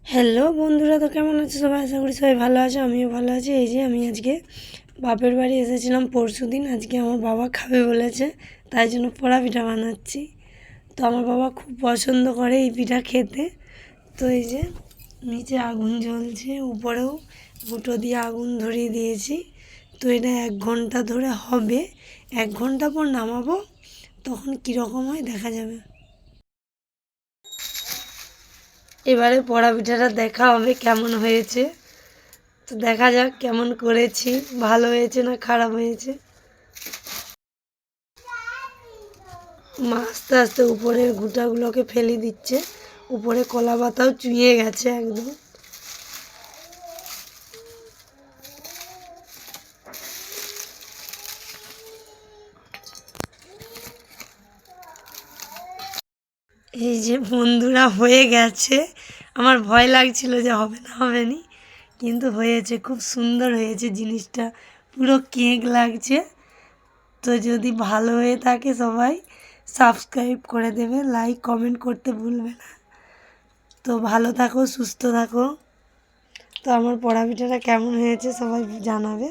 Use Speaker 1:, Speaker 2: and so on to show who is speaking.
Speaker 1: Hello বন্ধুরা, তো কেমন আছো সবাই? আশা করি সবাই ভালো আছো, আমিও ভালো আছি। এই যে আমি আজকে বাপের বাড়ি এসেছিলাম পরশুদিন। আজকে আমার বাবা খাবে বলেছে, তাই জন্য পোড়া পিঠা বানাচ্ছি। তো আমার বাবা খুব পছন্দ করে এই পিঠা খেতে। তো এই যে নিচে আগুন জ্বলছে, উপরেও ফুটো দিয়ে আগুন ধরিয়ে দিয়েছি। তো এটা 1 ঘন্টা ধরে হবে। 1 ঘন্টা পর নামাবো, তখন কীরকম হয় দেখা যাবে। এবারে পোড়া পিঠাটা দেখা হবে কেমন হয়েছে। তো দেখা যাক কেমন করেছি, ভালো হয়েছে না খারাপ হয়েছে। মা আস্তে আস্তে উপরের গুঁটাগুলোকে ফেলে দিচ্ছে। উপরে কলা পাতাও চুইয়ে গেছে একদম। এই যে বন্ধুরা হয়ে গেছে। আমার ভয় লাগছিল যে হবে না হবে নি, কিন্তু হয়েছে, খুব সুন্দর হয়েছে জিনিসটা, পুরো কেক লাগছে। তো যদি ভালো হয়ে থাকে সবাই সাবস্ক্রাইব করে দেবে, লাইক কমেন্ট করতে ভুলবে না। তো ভালো থাকো, সুস্থ থাকো। তো আমার পোড়া পিঠাটা কেমন হয়েছে সবাই জানাবে।